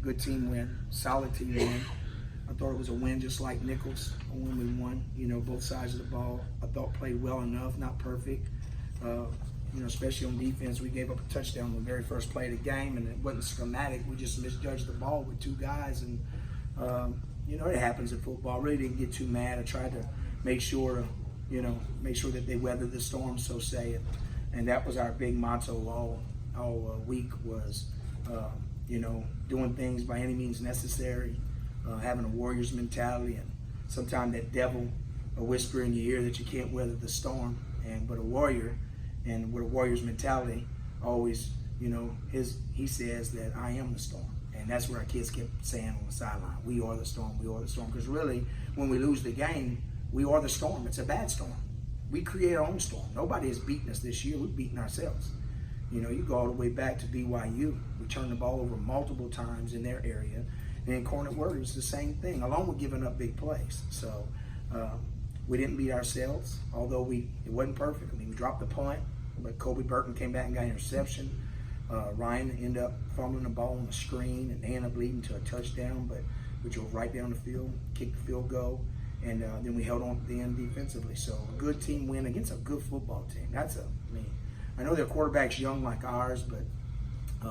good team win, solid team win. I thought it was a win just like Nichols when we won, both sides of the ball. I thought played well enough, not perfect. Especially on defense, we gave up a touchdown on the very first play of the game, and it wasn't schematic. We just misjudged the ball with two guys, and it happens in football. I really didn't get too mad. I tried to make sure that they weathered the storm, so say it. And that was our big motto all week was, doing things by any means necessary, having a Warriors mentality, and sometimes that devil will whisper in your ear that you can't weather the storm. But a warrior, and with a Warriors mentality, always, he says that I am the storm. And that's what our kids kept saying on the sideline. We are the storm, we are the storm. Because really, when we lose the game, we are the storm. It's a bad storm. We create our own storm. Nobody has beaten us this year. We've beaten ourselves. You go all the way back to BYU. We turned the ball over multiple times in their area. And in Cornet Word, it was the same thing, along with giving up big plays. So we didn't beat ourselves, although it wasn't perfect. We dropped the punt, but Kobe Burton came back and got an interception. Ryan ended up fumbling the ball on the screen, and they ended up leading to a touchdown, but we drove right down the field, kicked the field goal, and then we held on at the end defensively. So a good team win against a good football team. I know their quarterback's young like ours, but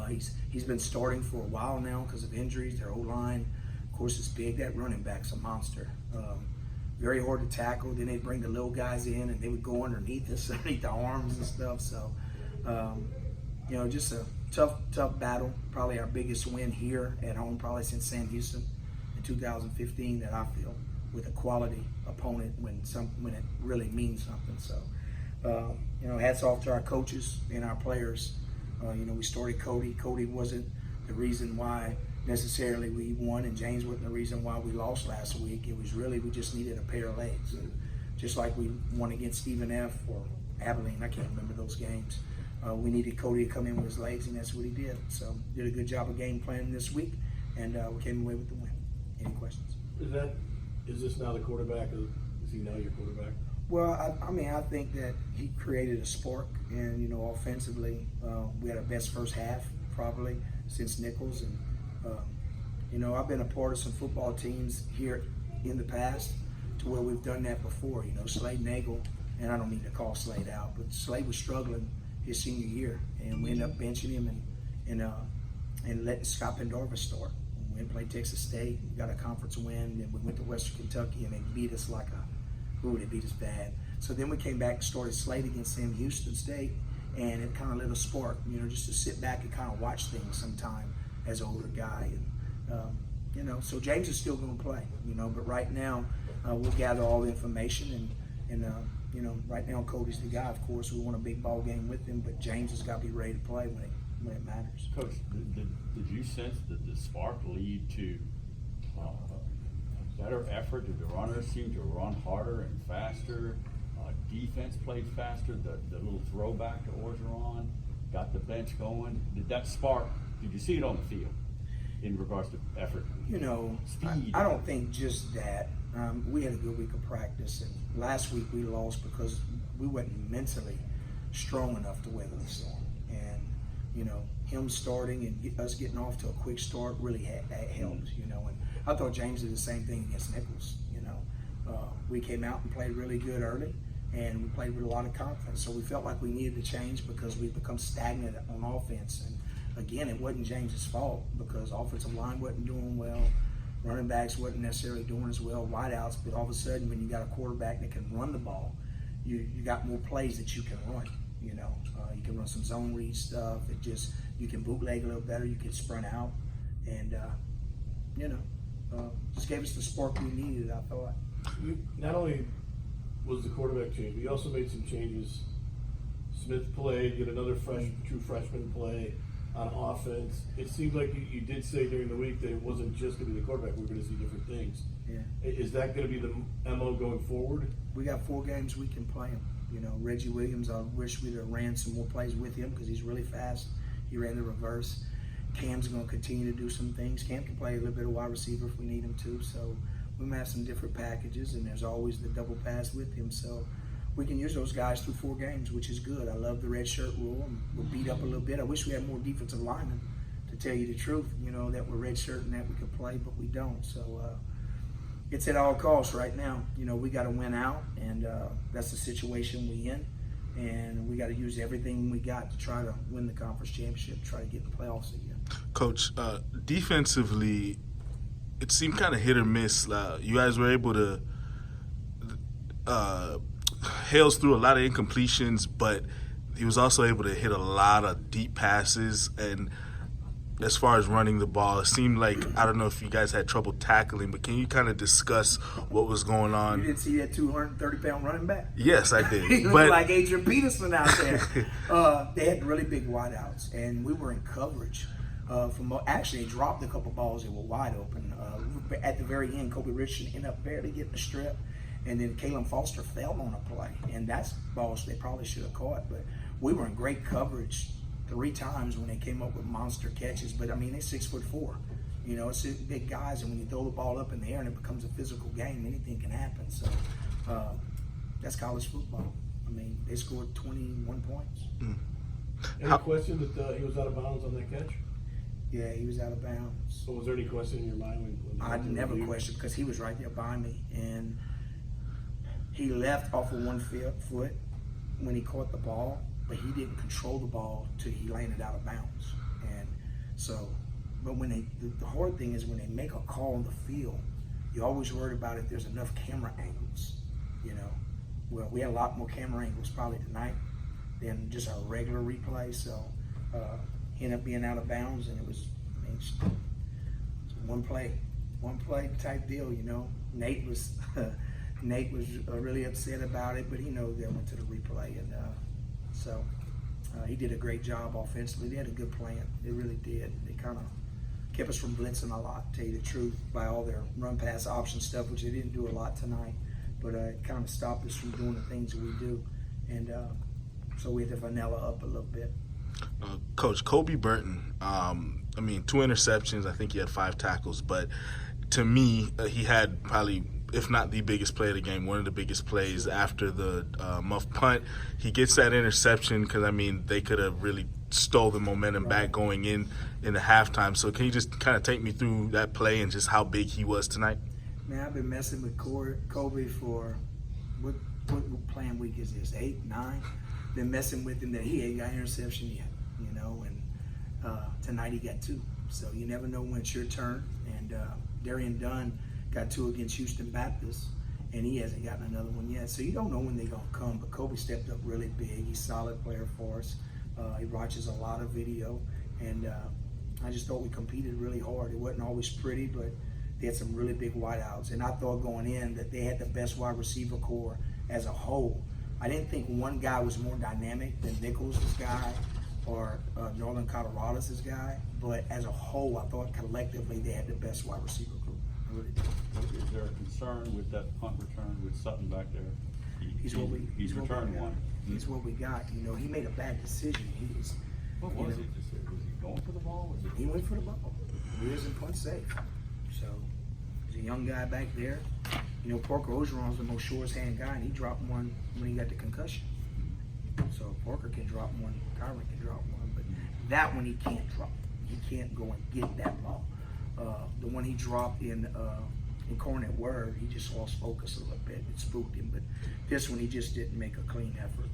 he's been starting for a while now because of injuries. Their O-line, of course, is big. That running back's a monster. Very hard to tackle. Then they bring the little guys in, and they would go underneath us, underneath the arms and stuff. So, just a tough battle. Probably our biggest win here at home, probably since Sam Houston in 2015 that I feel, with a quality opponent when it really means something. So, hats off to our coaches and our players. We started Cody. Cody wasn't the reason why necessarily we won, and James wasn't the reason why we lost last week. It was really we just needed a pair of legs. And just like we won against Stephen F. or Abilene, I can't remember those games. We needed Cody to come in with his legs, and that's what he did. So did a good job of game planning this week, and we came away with the win. Any questions? Is this now the quarterback? Is he now your quarterback? Well, I think that he created a spark, and offensively, we had our best first half probably since Nichols, and I've been a part of some football teams here in the past to where we've done that before. Slade Nagel, and I don't mean to call Slade out, but Slade was struggling his senior year, and we ended up benching him and letting Scott Pendarvis start. We went and played Texas State, we got a conference win, and we went to Western Kentucky, and they beat us they beat us bad. So then we came back and started Slade against Sam Houston State, and it kind of lit a spark, just to sit back and kind of watch things sometime as an older guy. And, so James is still going to play, but right now we'll gather all the information, and right now Cody's the guy. Of course, we want a big ball game with him, but James has got to be ready to play when it matters. Coach, did you sense that the spark lead to better effort? Did the runners seem to run harder and faster? Defense played faster. The little throwback to Orgeron got the bench going. Did that spark? Did you see it on the field in regards to effort? Speed. I don't think just that. We had a good week of practice, and last week we lost because we weren't mentally strong enough to weather the storm. And him starting and us getting off to a quick start really helped. And I thought James did the same thing against Nichols. We came out and played really good early, and we played with a lot of confidence. So we felt like we needed to change because we've become stagnant on offense. And again, it wasn't James's fault because offensive line wasn't doing well, running backs wasn't necessarily doing as well, wideouts. But all of a sudden, when you got a quarterback that can run the ball, you got more plays that you can run. You can run some zone read stuff. You can bootleg a little better. You can sprint out, and just gave us the spark we needed, I thought. Not only was the quarterback change, but you also made some changes. Smith played, get another true freshman play on offense. It seemed like you did say during the week that it wasn't just going to be the quarterback. We're going to see different things. Yeah. Is that going to be the MO going forward? We got 4 games we can play him. Reggie Williams, I wish we'd have ran some more plays with him because he's really fast. He ran the reverse. Cam's going to continue to do some things. Cam can play a little bit of wide receiver if we need him to. So we might have some different packages, and there's always the double pass with him. So we can use those guys through 4 games, which is good. I love the red shirt rule, and we'll beat up a little bit. I wish we had more defensive linemen to tell you the truth, that we're redshirting that we could play, but we don't. So it's at all costs right now. We got to win out, and that's the situation we in. And we got to use everything we got to try to win the conference championship, try to get in the playoffs again. Coach, defensively, it seemed kind of hit or miss. You guys were able to hails through a lot of incompletions, but he was also able to hit a lot of deep passes. And as far as running the ball, it seemed like, I don't know if you guys had trouble tackling, but can you kind of discuss what was going on? You didn't see that 230-pound running back? Yes, I did. He looked like Adrian Peterson out there. They had really big wideouts, and we were in coverage. Actually, they dropped a couple balls that were wide open. At the very end, Kobe Richardson ended up barely getting the strip, and then Caleb Foster fell on a play, and that's balls they probably should have caught. But we were in great coverage 3 times when they came up with monster catches. But I mean, they're 6'4". It's big guys, and when you throw the ball up in the air and it becomes a physical game, anything can happen. So that's college football. I mean, they scored 21 points. Any question that he was out of bounds on that catch? Yeah, he was out of bounds. So was there any question in your mind when I never questioned, because he was right there by me, and he left off of 1 foot when he caught the ball, but he didn't control the ball till he landed out of bounds. And so, but when the hard thing is when they make a call on the field, you're always worried about if there's enough camera angles. Well, we had a lot more camera angles probably tonight than just our regular replay. So he ended up being out of bounds, and it was one play type deal. Nate was really upset about it, but he knows they went to the replay, and so he did a great job offensively. They had a good plan. They really did. They kind of kept us from blitzing a lot, to tell you the truth, by all their run pass option stuff, which they didn't do a lot tonight. But it kind of stopped us from doing the things that we do, and so we had to vanilla up a little bit. Coach, Kobe Burton, 2 interceptions. I think he had 5 tackles, but to me, he had probably, if not the biggest play of the game, one of the biggest plays after the muff punt. He gets that interception because, they could have really stole the momentum back going in the halftime. So can you just kind of take me through that play and just how big he was tonight? Man, I've been messing with Kobe for, what playing week is this, 8, 9? Been messing with him that he ain't got an interception yet, and tonight he got 2. So you never know when it's your turn. And Darian Dunn got 2 against Houston Baptist, and he hasn't gotten another one yet. So you don't know when they're going to come, but Kobe stepped up really big. He's a solid player for us. He watches a lot of video, and I just thought we competed really hard. It wasn't always pretty, but they had some really big wideouts. And I thought going in that they had the best wide receiver core as a whole. I didn't think one guy was more dynamic than Nichols' guy or Northern Colorado's guy, but as a whole, I thought collectively they had the best wide receiver group. I really did. Is there a concern with that punt return with Sutton back there? He's returned one. He's what we got. He made a bad decision. What was it? Was he going for the ball? He went for the ball. He isn't punt safe. So there's a young guy back there. Parker Ogeron's the most surest hand guy, and he dropped one when he got the concussion. So Parker can drop one, Kyron can drop one, but that one he can't drop. He can't go and get that ball. The one he dropped in Cornet Word, he just lost focus a little bit. It spooked him, but this one he just didn't make a clean effort.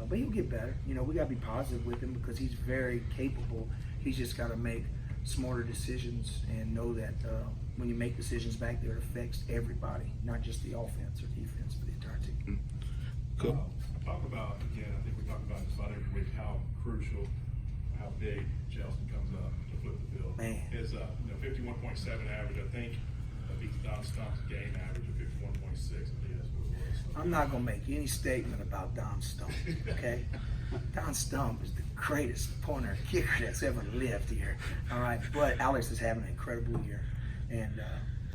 But he'll get better. We got to be positive with him because he's very capable. He's just got to make smarter decisions and know that when you make decisions back there, it affects everybody, not just the offense or defense, but the entire team. Cool. Talk about, again, I think we talked about this about every week, how crucial, how big Chelsea comes up to flip the field. Man. His 51.7 average, I think, beats Don Stump's game average of 51.6. I think that's what it was. So, I'm not going to make any statement about Don Stump, okay? Don Stump is the greatest punter kicker that's ever lived here, all right? But Alex is having an incredible year, and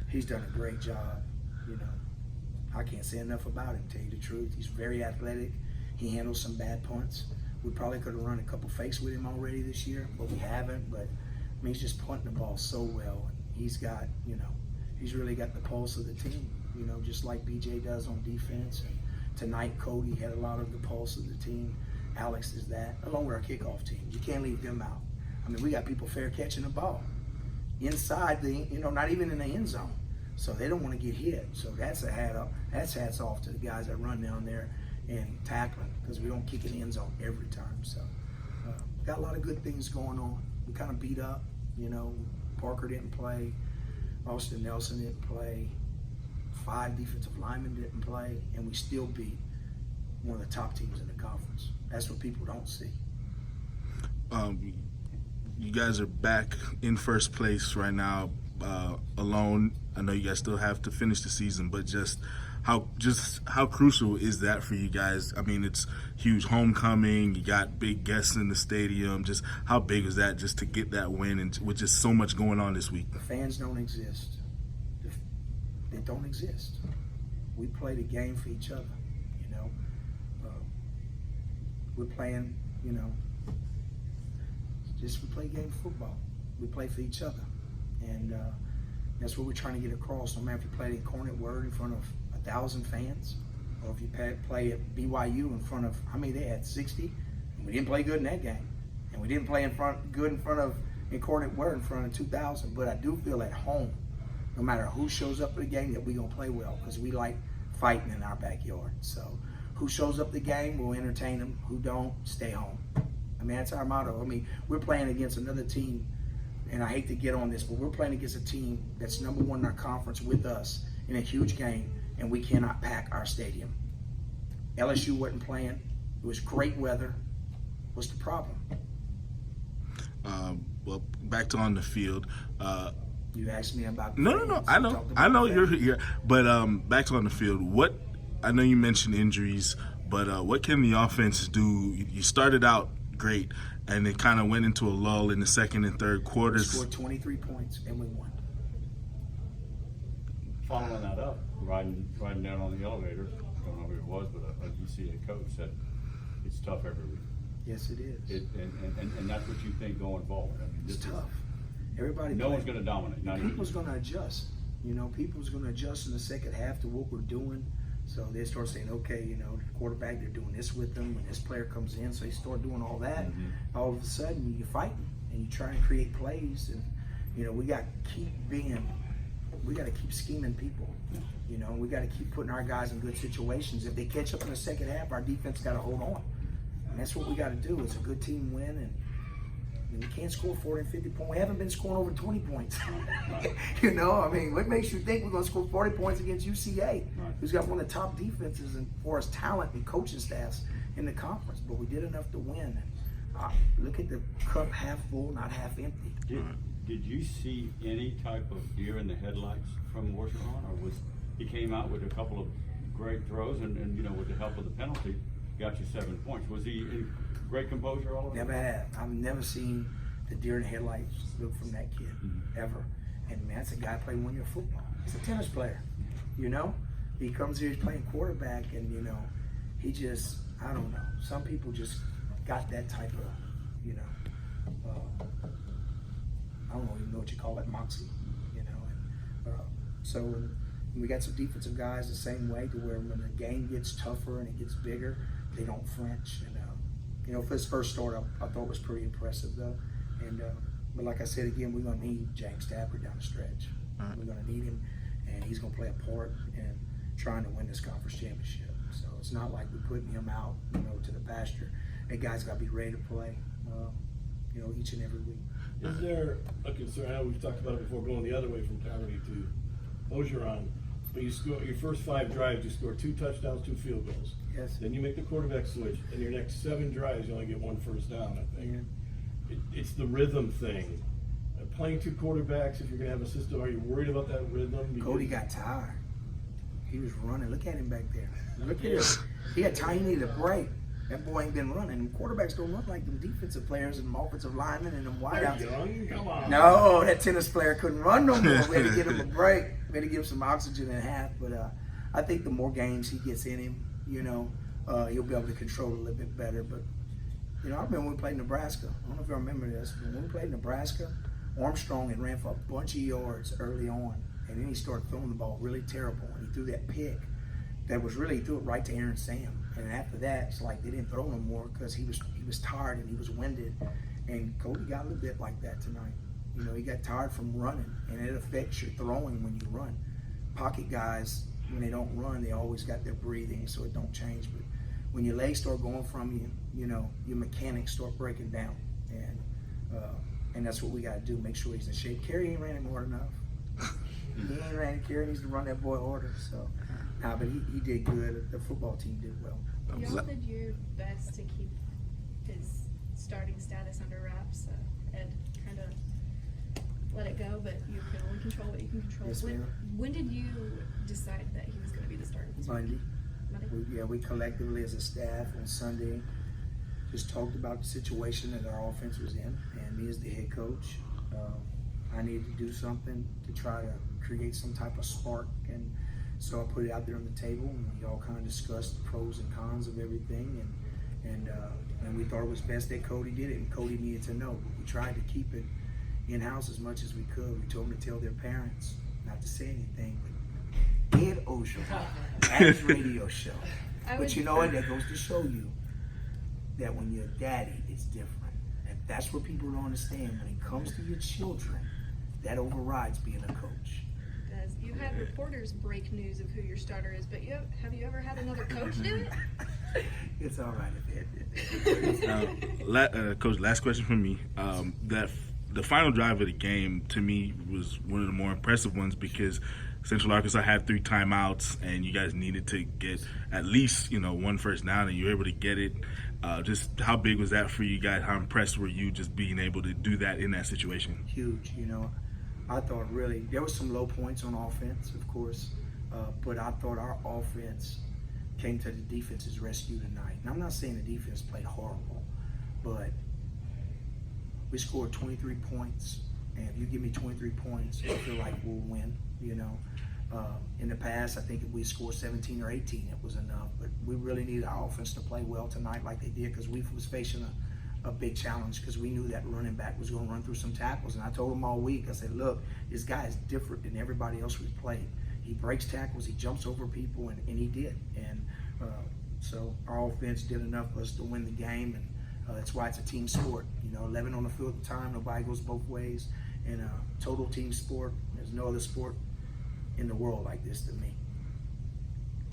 he's done a great job. I can't say enough about him, to tell you the truth. He's very athletic. He handles some bad punts. We probably could have run a couple fakes with him already this year, but we haven't. But he's just punting the ball so well. He's got, he's really got the pulse of the team, just like BJ does on defense. And tonight, Cody had a lot of the pulse of the team. Alex is that, along with our kickoff team. You can't leave them out. I mean, we got people fair catching the ball inside the, not even in the end zone. So they don't want to get hit. So that's a hat up. That's hats off to the guys that run down there and tackling, because we don't kick in the end zone every time. So got a lot of good things going on. We kind of beat up. Parker didn't play. Austin Nelson didn't play. 5 defensive linemen didn't play, and we still beat one of the top teams in the conference. That's what people don't see. You guys are back in first place right now, alone. I know you guys still have to finish the season, but just how crucial is that for you guys? I mean, it's huge homecoming. You got big guests in the stadium. Just how big is that just to get that win, and with just so much going on this week? The fans don't exist. They don't exist. We play the game for each other. We're playing. We play game football. We play for each other, and that's what we're trying to get across. No matter if you play at Cornet Word in front of 1,000 fans, or if you play at BYU in front of, how many they had, 60, and we didn't play good in that game, and we didn't play in front of Cornet Word in front of 2,000. But I do feel at home, no matter who shows up for the game, that we're gonna play well, because we like fighting in our backyard. So who shows up the game, we'll entertain them. Who don't, stay home. I mean, that's our motto. I mean, we're playing against another team, and I hate to get on this, but we're playing against a team that's number 1 in our conference with us in a huge game, and we cannot pack our stadium. LSU wasn't playing. It was great weather. What's the problem? Well, back to on the field. You asked me about No. I know you're here, but back to on the field. I know you mentioned injuries, but what can the offense do? You started out great, and it kind of went into a lull in the second and third quarters. We scored 23 points, and we won. Following that up, riding down on the elevator, I don't know who it was, but a UCA coach said it's tough every week. Yes, it is. And that's what you think going forward. I mean, It's tough. Everybody. No one's going to dominate. People's going to adjust. People's going to adjust in the second half to what we're doing. So they start saying, okay, the quarterback, they're doing this with them. When this player comes in, so they start doing all that. Mm-hmm. All of a sudden, you're fighting and you try and create plays. And we got to keep scheming people. We got to keep putting our guys in good situations. If they catch up in the second half, our defense got to hold on. And that's what we got to do. It's a good team win, and we can't score 40 and 50 points. We haven't been scoring over 20 points. What makes you think we're going to score 40 points against UCA, right, who's got one of the top defenses and for us talent and coaching staffs in the conference? But we did enough to win. Look at the cup half full, not half empty. Did you see any type of deer in the headlights from Orgeron, or was he came out with a couple of great throws and with the help of the penalty got you 7 points? Was he in great composure all of Never have. I've never seen the deer in the headlights look from that kid, ever. And man, that's a guy playing 1 year football. He's a tennis player, He comes here, he's playing quarterback, and he just, I don't know. Some people just got that type of, I don't even know what you call it, moxie, so we got some defensive guys the same way, to where when the game gets tougher and it gets bigger, they don't flinch. And for his first start, I thought it was pretty impressive though. And but like I said again, we're gonna need James Stafford down the stretch. Right. We're gonna need him, and he's gonna play a part in trying to win this conference championship. So it's not like we're putting him out, to the pasture. That guy's got to be ready to play, each and every week. Is there a concern? I know we've talked about it before, going the other way from Taverny to Orgeron, but you score your first 5 drives, you score 2 touchdowns, 2 field goals. Yes. Then you make the quarterback switch, and your next 7 drives, you only get 1 first down, I think. Yeah. It's the rhythm thing. Playing 2 quarterbacks, if you're going to have a system, are you worried about that rhythm? Because Cody got tired. He was running. Look at him back there. Look at him. He had time. He needed a break. That boy ain't been running. And quarterbacks don't look like them defensive players and them offensive linemen and them wideouts. Young, come on. No, that tennis player couldn't run no more. We had to give him a break. We had to give him some oxygen and half. But I think the more games he gets in him, he'll be able to control it a little bit better. But, I remember when we played Nebraska. I don't know if you remember this, but when we played Nebraska, Armstrong had ran for a bunch of yards early on. And then he started throwing the ball really terrible. And he threw that pick that was really, he threw it right to Aaron Sam. And after that, it's like they didn't throw no more because he was tired and he was winded. And Cody got a little bit like that tonight. You know, he got tired from running, and it affects your throwing when you run. Pocket guys, when they don't run, they always got their breathing, so it don't change. But when your legs start going from you, you know, your mechanics start breaking down. And that's what we got to do, make sure he's in shape. Kerry ain't ran him hard enough. He ain't ran. Kerry needs to run that boy harder. So, but he did good. The football team did well. Y'all did your best to keep his starting status under wraps. Ed kind of let it go, but you can only control what you can control. Yes, ma'am. When did you decide that he was going to be the starter? Monday. Monday? We collectively as a staff on Sunday just talked about the situation that our offense was in, and me as the head coach, I needed to do something to try to create some type of spark, and so I put it out there on the table, and we all kind of discussed the pros and cons of everything, and we thought it was best that Cody did it, and Cody needed to know. We tried to keep it in-house as much as we could. We told them to tell their parents not to say anything, but Ed Oshel at his radio show. But you know what? That goes to show you that when you're a daddy, it's different. And that's what people don't understand. When it comes to your children, that overrides being a coach. You had reporters break news of who your starter is, but have you ever had another coach do it? It's all right if Ed did that. Coach, last question from me. The final drive of the game, to me, was one of the more impressive ones because Central Arkansas had 3 timeouts, and you guys needed to get at least, one first down, and you were able to get it. Just how big was that for you guys? How impressed were you just being able to do that in that situation? Huge, I thought really, there were some low points on offense, of course, but I thought our offense came to the defense's rescue tonight. And I'm not saying the defense played horrible, but we scored 23 points, and if you give me 23 points, I feel like we'll win, In the past, I think if we scored 17 or 18, it was enough, but we really needed our offense to play well tonight like they did because we was facing a big challenge because we knew that running back was going to run through some tackles, and I told him all week, I said, look, this guy is different than everybody else we've played. He breaks tackles, he jumps over people, and he did, and so our offense did enough for us to win the game, and that's why it's a team sport. 11 on the field at the time, nobody goes both ways, and total team sport. There's no other sport in the world like this to me.